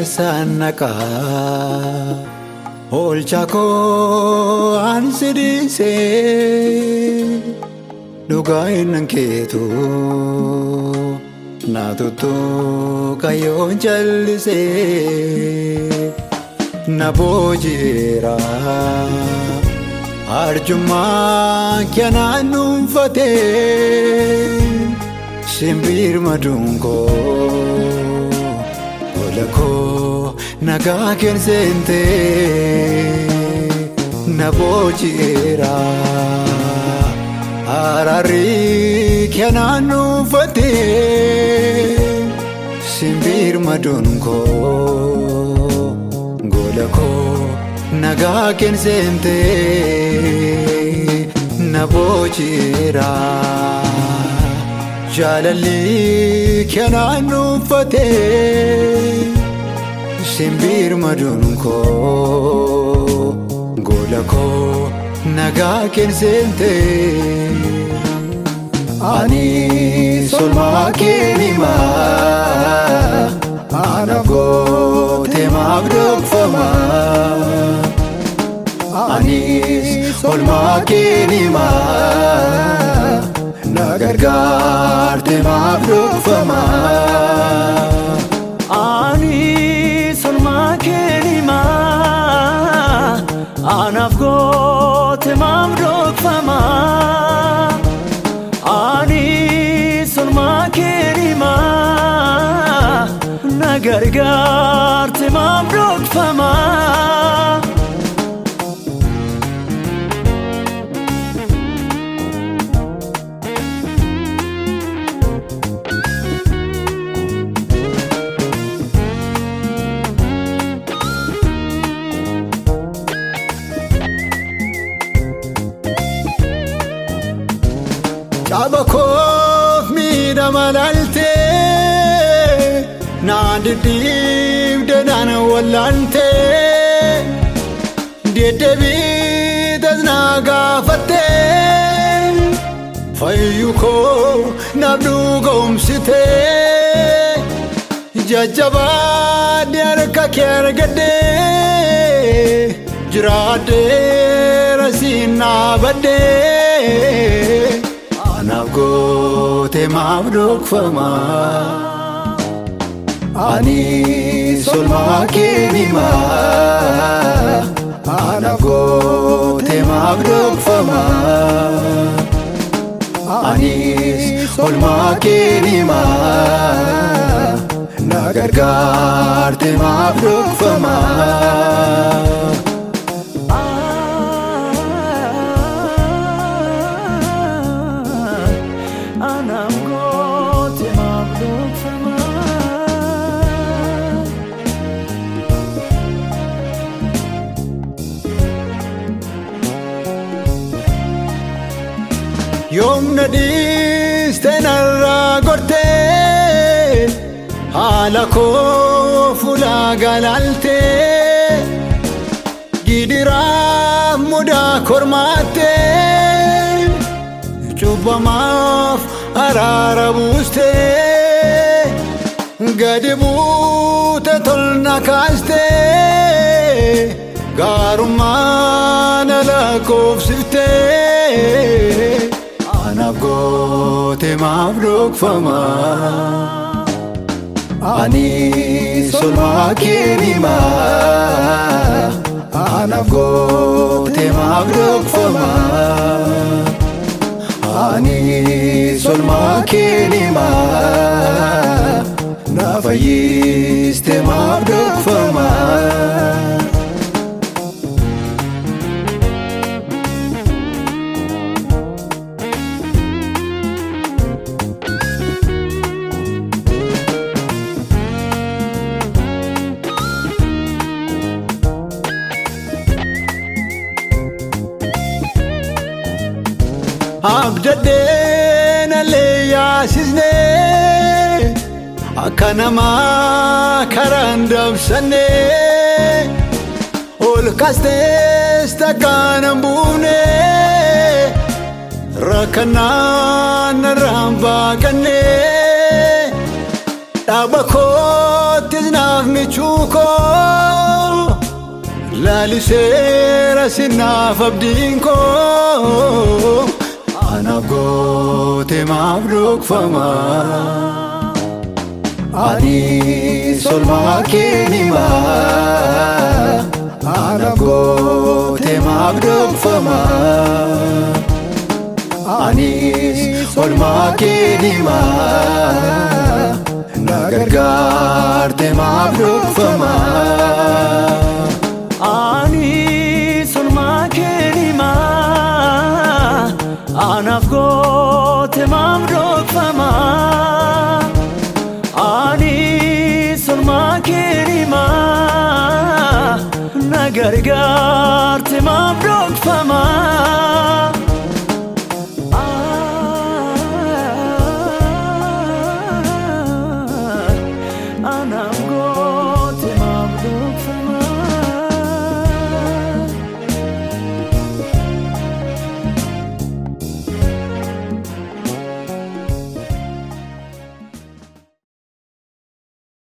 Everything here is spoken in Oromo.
sanaka olchako ansidise dugain ketu natutu kayon chalise nabojira arjuma kyananum fate simbir madungo olako nagaken sente nabojira arari kyananum fate simbir madungo golako nagaken sente nabojira jalali kyananu fate simbir madunko golako nagaken sente ani solma kenima anago temabdok fama ani solma kenima nagargar temabdok fama ani solma kenima anafgo temabdok fama ani solma kenima nagargar temabdok fama Abakof mida malalte nadib dedan walante dedebi dazna gafate fayuko nabdu gomsite jajaba derka kergade jirade rasina bade anafgo temabdok fama ani solma kenima anafgo temabdok fama ani solma kenima nagargar temabdok fama Yom nadis tenarra gorte halako fula galalte gidira muda kormate chubamaf ararabuste gadibu tetolna kaste garumana la kofsifte anafgo temabdok fama ani solma kenima anafgo temabdok fama ani solma kenima nafayis temabdok fama abdadena le yasizne akanama karandam sane ol kastes takanambune rakanan ramba kanne tabakot izna anaaf michuu koo laaliseera sinnaaf abdiin koo anaaf goote maaf dhokfama ani solmaa keen himaa anaaf goote maaf dhokfama ani solmaa keen himaa na gargaarte maaf dhokfama ani solmaa keen himaa anaaf goote maaf dhokfama ani solmaa keen himaa na gargaarte maaf dhokfama